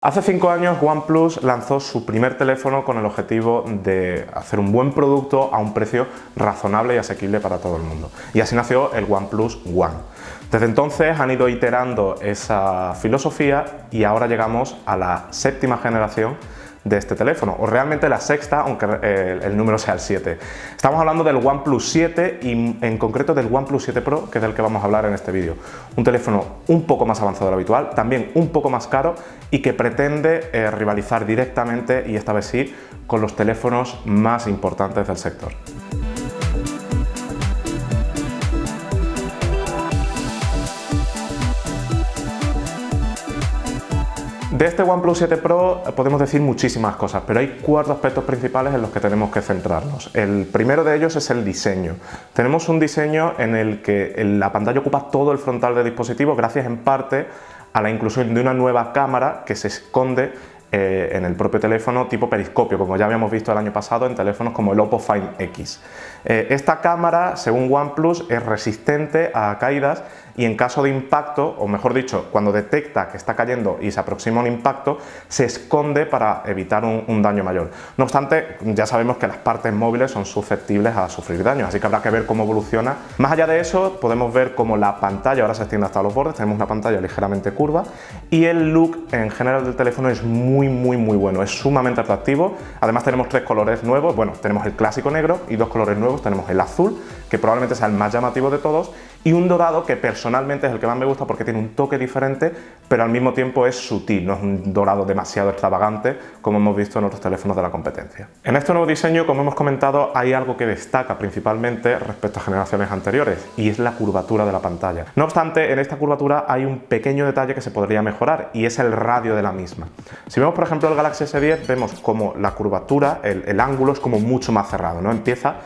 Hace 5 años OnePlus lanzó su primer teléfono con el objetivo de hacer un buen producto a un precio razonable y asequible para todo el mundo. Y así nació el OnePlus One. Desde entonces han ido iterando esa filosofía y ahora llegamos a la 7ª generación de este teléfono, o realmente la 6ª, aunque el número sea el 7. Estamos hablando del OnePlus 7 y en concreto del OnePlus 7 Pro, que es del que vamos a hablar en este vídeo. Un teléfono un poco más avanzado de lo habitual, también un poco más caro y que pretende rivalizar directamente, y esta vez sí, con los teléfonos más importantes del sector. De este OnePlus 7 Pro podemos decir muchísimas cosas, pero hay 4 aspectos principales en los que tenemos que centrarnos. El primero de ellos es el diseño. Tenemos un diseño en el que la pantalla ocupa todo el frontal del dispositivo, gracias en parte a la inclusión de una nueva cámara que se esconde en el propio teléfono tipo periscopio, como ya habíamos visto el año pasado en teléfonos como el Oppo Find X. Esta cámara, según OnePlus, es resistente a caídas y en caso de impacto, o mejor dicho, cuando detecta que está cayendo y se aproxima un impacto, se esconde para evitar un daño mayor. No obstante, ya sabemos que las partes móviles son susceptibles a sufrir daños, así que habrá que ver cómo evoluciona. Más allá de eso, podemos ver cómo la pantalla ahora se extiende hasta los bordes, tenemos una pantalla ligeramente curva y el look en general del teléfono es muy bueno, es sumamente atractivo. Además tenemos 3 colores nuevos, bueno, tenemos el clásico negro y 2 colores nuevos, tenemos el azul, que probablemente sea el más llamativo de todos, y un dorado que personalmente es el que más me gusta porque tiene un toque diferente, pero al mismo tiempo es sutil, no es un dorado demasiado extravagante como hemos visto en otros teléfonos de la competencia. En este nuevo diseño, como hemos comentado, hay algo que destaca principalmente respecto a generaciones anteriores, y es la curvatura de la pantalla. No obstante, en esta curvatura hay un pequeño detalle que se podría mejorar, y es el radio de la misma. Si vemos por ejemplo el Galaxy S10, vemos como la curvatura, el ángulo es como mucho más cerrado, ¿no? Empieza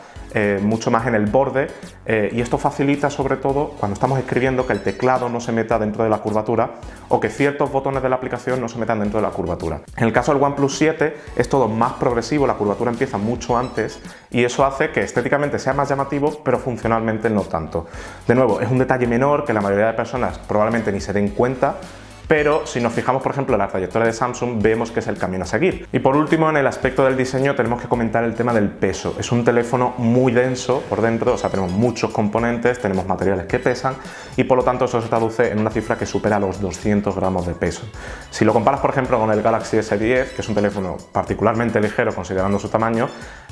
mucho más en el borde, y esto facilita sobre todo cuando estamos escribiendo que el teclado no se meta dentro de la curvatura o que ciertos botones de la aplicación no se metan dentro de la curvatura. En el caso del OnePlus 7 es todo más progresivo, la curvatura empieza mucho antes y eso hace que estéticamente sea más llamativo, pero funcionalmente no tanto. De nuevo, es un detalle menor que la mayoría de personas probablemente ni se den cuenta, pero si nos fijamos por ejemplo en la trayectoria de Samsung vemos que es el camino a seguir. Y por último, en el aspecto del diseño tenemos que comentar el tema del peso. Es un teléfono muy denso por dentro, o sea, tenemos muchos componentes, tenemos materiales que pesan y por lo tanto eso se traduce en una cifra que supera los 200 gramos de peso. Si lo comparas por ejemplo con el Galaxy S10, que es un teléfono particularmente ligero considerando su tamaño,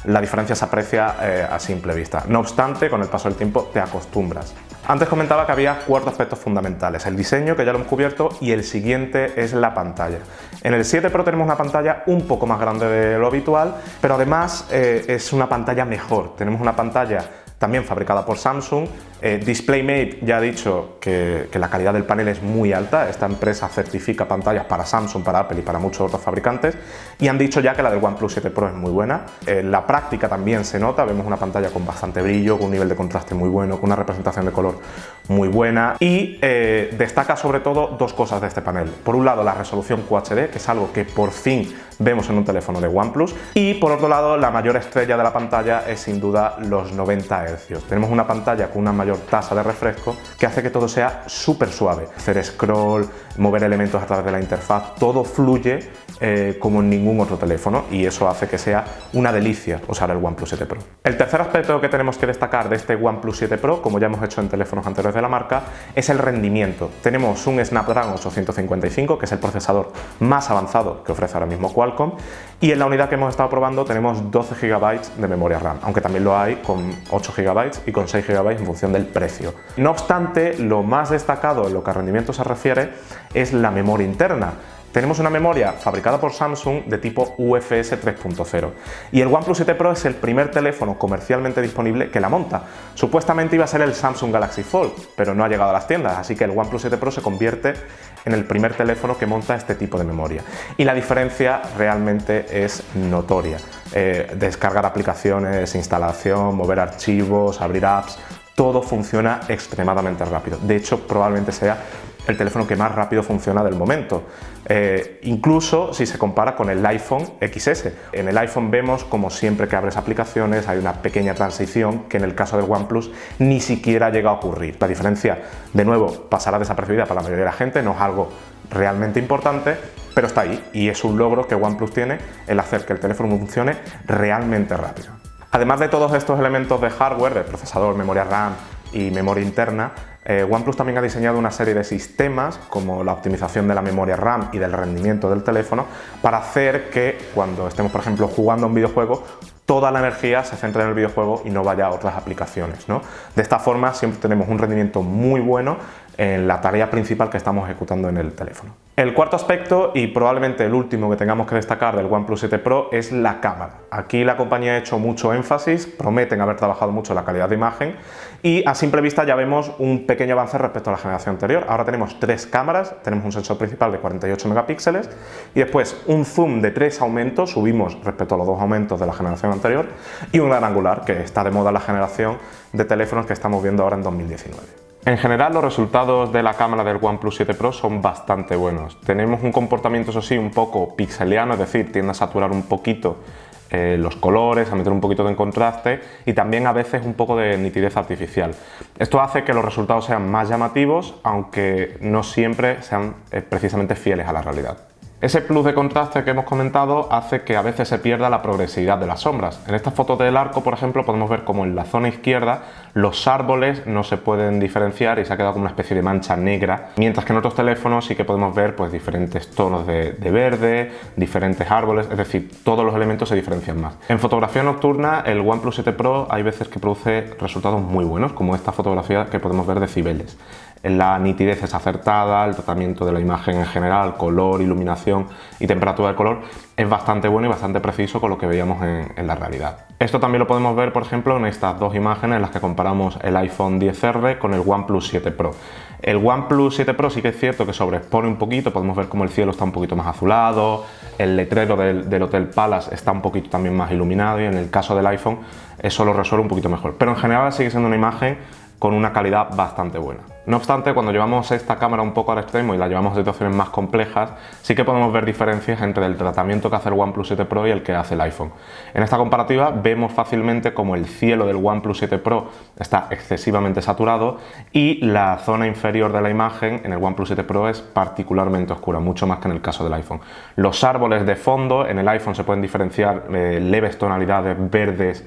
la diferencia se aprecia a simple vista. No obstante, con el paso del tiempo te acostumbras. Antes comentaba que había 4 aspectos fundamentales: el diseño, que ya lo hemos cubierto, y el siguiente es la pantalla. En el 7 Pro tenemos una pantalla un poco más grande de lo habitual, pero además es una pantalla mejor. Tenemos una pantalla también fabricada por Samsung. DisplayMate ya ha dicho que la calidad del panel es muy alta. Esta empresa certifica pantallas para Samsung, para Apple y para muchos otros fabricantes, y han dicho ya que la del OnePlus 7 Pro es muy buena. La práctica también se nota, vemos una pantalla con bastante brillo, con un nivel de contraste muy bueno, con una representación de color muy buena, y destaca sobre todo 2 cosas de este panel. Por un lado, la resolución QHD, que es algo que por fin vemos en un teléfono de OnePlus, y por otro lado, la mayor estrella de la pantalla es sin duda los 90 Hz. Tenemos una pantalla con una mayor tasa de refresco que hace que todo sea súper suave. Hacer scroll, mover elementos a través de la interfaz, todo fluye como en ningún otro teléfono, y eso hace que sea una delicia usar el OnePlus 7 Pro. El tercer aspecto que tenemos que destacar de este OnePlus 7 Pro, como ya hemos hecho en teléfonos anteriores de la marca, es el rendimiento. Tenemos un Snapdragon 855, que es el procesador más avanzado que ofrece ahora mismo Qualcomm, y en la unidad que hemos estado probando tenemos 12 GB de memoria RAM, aunque también lo hay con 8 GB y con 6 GB en función del precio. No obstante, lo más destacado en lo que a rendimiento se refiere es la memoria interna. Tenemos una memoria fabricada por Samsung de tipo UFS 3.0 y el OnePlus 7 Pro es el primer teléfono comercialmente disponible que la monta. Supuestamente iba a ser el Samsung Galaxy Fold, pero no ha llegado a las tiendas, así que el OnePlus 7 Pro se convierte en el primer teléfono que monta este tipo de memoria. Y la diferencia realmente es notoria. Descargar aplicaciones, instalación, mover archivos, abrir apps, todo funciona extremadamente rápido. De hecho, probablemente sea el teléfono que más rápido funciona del momento, incluso si se compara con el iPhone XS. En el iPhone vemos como siempre que abres aplicaciones hay una pequeña transición que en el caso del OnePlus ni siquiera llega a ocurrir. La diferencia, de nuevo, pasará desapercibida para la mayoría de la gente, no es algo realmente importante, pero está ahí y es un logro que OnePlus tiene, el hacer que el teléfono funcione realmente rápido. Además de todos estos elementos de hardware, de procesador, memoria RAM y memoria interna, OnePlus también ha diseñado una serie de sistemas como la optimización de la memoria RAM y del rendimiento del teléfono para hacer que cuando estemos, por ejemplo, jugando a un videojuego, toda la energía se centre en el videojuego y no vaya a otras aplicaciones, ¿no? De esta forma siempre tenemos un rendimiento muy bueno en la tarea principal que estamos ejecutando en el teléfono. El cuarto aspecto, y probablemente el último que tengamos que destacar del OnePlus 7 Pro, es la cámara. Aquí la compañía ha hecho mucho énfasis, prometen haber trabajado mucho la calidad de imagen y a simple vista ya vemos un pequeño avance respecto a la generación anterior. Ahora tenemos 3 cámaras, tenemos un sensor principal de 48 megapíxeles y después un zoom de 3 aumentos, subimos respecto a los 2 aumentos de la generación anterior, y un gran angular, que está de moda en la generación de teléfonos que estamos viendo ahora en 2019. En general, los resultados de la cámara del OnePlus 7 Pro son bastante buenos. Tenemos un comportamiento, eso sí, un poco pixeliano, es decir, tiende a saturar un poquito los colores, a meter un poquito de contraste y también a veces un poco de nitidez artificial. Esto hace que los resultados sean más llamativos, aunque no siempre sean precisamente fieles a la realidad. Ese plus de contraste que hemos comentado hace que a veces se pierda la progresividad de las sombras. En esta foto del arco, por ejemplo, podemos ver como en la zona izquierda los árboles no se pueden diferenciar y se ha quedado como una especie de mancha negra, mientras que en otros teléfonos sí que podemos ver pues diferentes tonos de verde, diferentes árboles, es decir, todos los elementos se diferencian más. En fotografía nocturna, el OnePlus 7 Pro hay veces que produce resultados muy buenos, como esta fotografía que podemos ver de Cibeles. La nitidez es acertada, el tratamiento de la imagen en general, color, iluminación y temperatura del color es bastante bueno y bastante preciso con lo que veíamos en la realidad. Esto también lo podemos ver, por ejemplo, en estas dos imágenes en las que comparamos el iPhone XR con el OnePlus 7 Pro. El OnePlus 7 Pro sí que es cierto que sobreexpone un poquito, podemos ver como el cielo está un poquito más azulado, el letrero del Hotel Palace está un poquito también más iluminado y en el caso del iPhone eso lo resuelve un poquito mejor. Pero en general sigue siendo una imagen con una calidad bastante buena. No obstante, cuando llevamos esta cámara un poco al extremo y la llevamos a situaciones más complejas, sí que podemos ver diferencias entre el tratamiento que hace el OnePlus 7 Pro y el que hace el iPhone. En esta comparativa vemos fácilmente como el cielo del OnePlus 7 Pro está excesivamente saturado y la zona inferior de la imagen en el OnePlus 7 Pro es particularmente oscura, mucho más que en el caso del iPhone. Los árboles de fondo en el iPhone se pueden diferenciar leves tonalidades verdes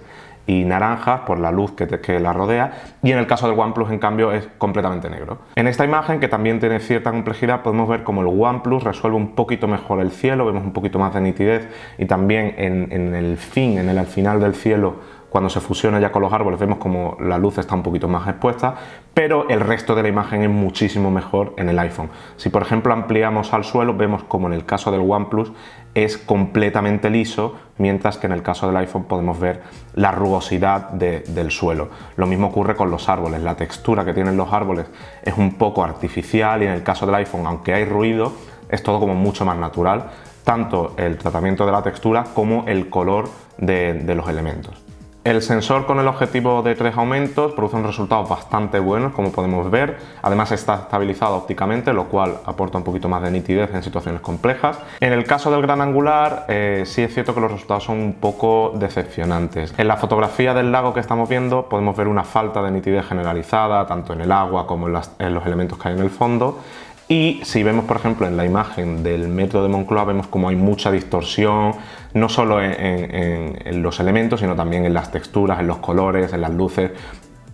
y naranjas por la luz que la rodea, y en el caso del OnePlus en cambio es completamente negro. En esta imagen, que también tiene cierta complejidad, podemos ver como el OnePlus resuelve un poquito mejor el cielo, vemos un poquito más de nitidez y también en el final del cielo, cuando se fusiona ya con los árboles, vemos como la luz está un poquito más expuesta, pero el resto de la imagen es muchísimo mejor en el iPhone. Si por ejemplo ampliamos al suelo, vemos como en el caso del OnePlus es completamente liso, mientras que en el caso del iPhone podemos ver la rugosidad del suelo. Lo mismo ocurre con los árboles, la textura que tienen los árboles es un poco artificial y en el caso del iPhone, aunque hay ruido, es todo como mucho más natural, tanto el tratamiento de la textura como el color de los elementos. El sensor con el objetivo de 3 aumentos produce unos resultados bastante buenos, como podemos ver. Además está estabilizado ópticamente, lo cual aporta un poquito más de nitidez en situaciones complejas. En el caso del gran angular, sí es cierto que los resultados son un poco decepcionantes. En la fotografía del lago que estamos viendo podemos ver una falta de nitidez generalizada, tanto en el agua como en los elementos que hay en el fondo. Y si vemos, por ejemplo, en la imagen del metro de Moncloa, vemos como hay mucha distorsión, no solo en los elementos, sino también en las texturas, en los colores, en las luces.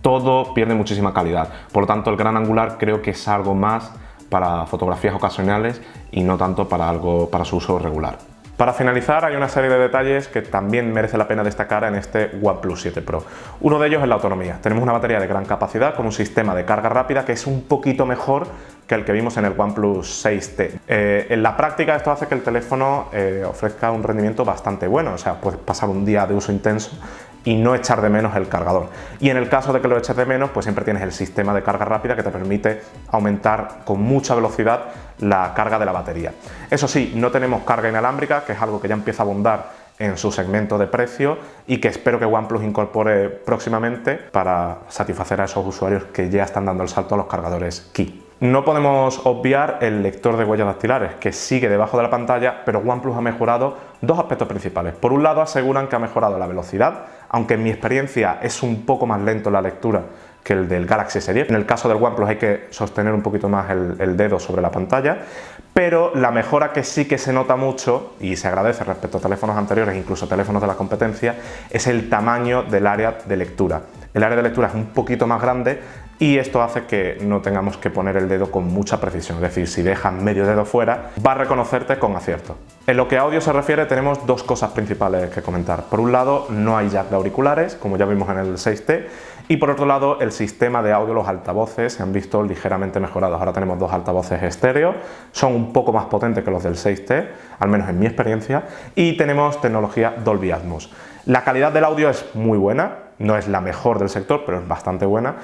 Todo pierde muchísima calidad. Por lo tanto, el gran angular creo que es algo más para fotografías ocasionales y no tanto para su uso regular. Para finalizar, hay una serie de detalles que también merece la pena destacar en este OnePlus 7 Pro. Uno de ellos es la autonomía. Tenemos una batería de gran capacidad con un sistema de carga rápida que es un poquito mejor que el que vimos en el OnePlus 6T. En la práctica esto hace que el teléfono ofrezca un rendimiento bastante bueno, o sea, puedes pasar un día de uso intenso y no echar de menos el cargador. Y en el caso de que lo eches de menos, pues siempre tienes el sistema de carga rápida que te permite aumentar con mucha velocidad la carga de la batería. Eso sí, no tenemos carga inalámbrica, que es algo que ya empieza a abundar en su segmento de precio y que espero que OnePlus incorpore próximamente para satisfacer a esos usuarios que ya están dando el salto a los cargadores Qi. No podemos obviar el lector de huellas dactilares, que sigue debajo de la pantalla, pero OnePlus ha mejorado dos aspectos principales. Por un lado, aseguran que ha mejorado la velocidad, aunque en mi experiencia es un poco más lento la lectura que el del Galaxy S10. En el caso del OnePlus hay que sostener un poquito más el dedo sobre la pantalla, pero la mejora que sí que se nota mucho y se agradece respecto a teléfonos anteriores, incluso teléfonos de la competencia, es el tamaño del área de lectura. El área de lectura es un poquito más grande y esto hace que no tengamos que poner el dedo con mucha precisión, es decir, si dejas medio dedo fuera, va a reconocerte con acierto. En lo que a audio se refiere, tenemos dos cosas principales que comentar. Por un lado, no hay jack de auriculares, como ya vimos en el 6T, y por otro lado, el sistema de audio, los altavoces, se han visto ligeramente mejorados. Ahora tenemos dos altavoces estéreo, son un poco más potentes que los del 6T, al menos en mi experiencia, y tenemos tecnología Dolby Atmos. La calidad del audio es muy buena, no es la mejor del sector, pero es bastante buena,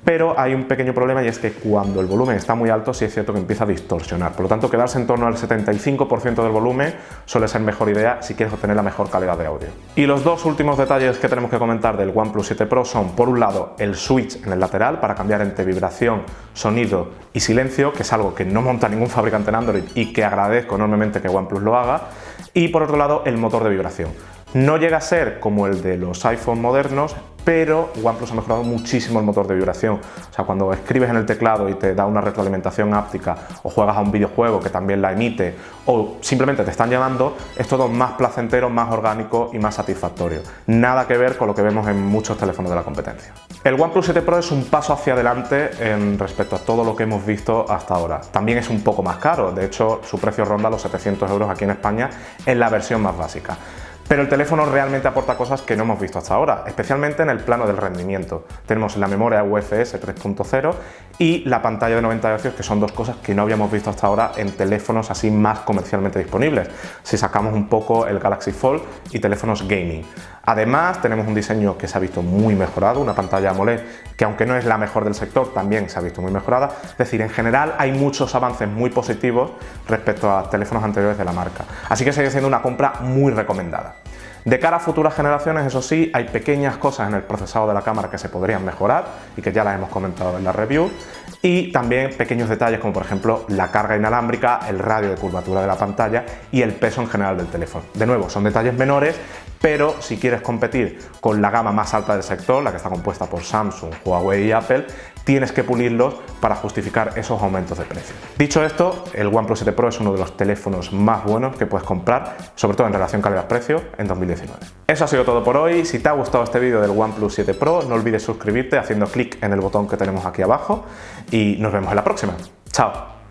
pero hay un pequeño problema y es que cuando el volumen está muy alto sí es cierto que empieza a distorsionar, por lo tanto quedarse en torno al 75% del volumen suele ser mejor idea si quieres obtener la mejor calidad de audio. Y los dos últimos detalles que tenemos que comentar del OnePlus 7 Pro son, por un lado, el switch en el lateral para cambiar entre vibración, sonido y silencio, que es algo que no monta ningún fabricante en Android y que agradezco enormemente que OnePlus lo haga, y por otro lado el motor de vibración. No llega a ser como el de los iPhone modernos, pero OnePlus ha mejorado muchísimo el motor de vibración. O sea, cuando escribes en el teclado y te da una retroalimentación áptica, o juegas a un videojuego que también la emite, o simplemente te están llamando, es todo más placentero, más orgánico y más satisfactorio. Nada que ver con lo que vemos en muchos teléfonos de la competencia. El OnePlus 7 Pro es un paso hacia adelante en respecto a todo lo que hemos visto hasta ahora. También es un poco más caro, de hecho su precio ronda los 700 € aquí en España en la versión más básica. Pero el teléfono realmente aporta cosas que no hemos visto hasta ahora, especialmente en el plano del rendimiento. Tenemos la memoria UFS 3.0 y la pantalla de 90 Hz, que son dos cosas que no habíamos visto hasta ahora en teléfonos así más comercialmente disponibles, si sacamos un poco el Galaxy Fold y teléfonos gaming. Además, tenemos un diseño que se ha visto muy mejorado, una pantalla AMOLED que, aunque no es la mejor del sector, también se ha visto muy mejorada. Es decir, en general hay muchos avances muy positivos respecto a teléfonos anteriores de la marca. Así que sigue siendo una compra muy recomendada. De cara a futuras generaciones, eso sí, hay pequeñas cosas en el procesado de la cámara que se podrían mejorar y que ya las hemos comentado en la review, y también pequeños detalles como por ejemplo la carga inalámbrica, el radio de curvatura de la pantalla y el peso en general del teléfono. De nuevo, son detalles menores, pero si quieres competir con la gama más alta del sector, la que está compuesta por Samsung, Huawei y Apple, tienes que pulirlos para justificar esos aumentos de precio. Dicho esto, el OnePlus 7 Pro es uno de los teléfonos más buenos que puedes comprar, sobre todo en relación calidad-precio, en 2019. Eso ha sido todo por hoy. Si te ha gustado este vídeo del OnePlus 7 Pro, no olvides suscribirte haciendo clic en el botón que tenemos aquí abajo y nos vemos en la próxima. ¡Chao!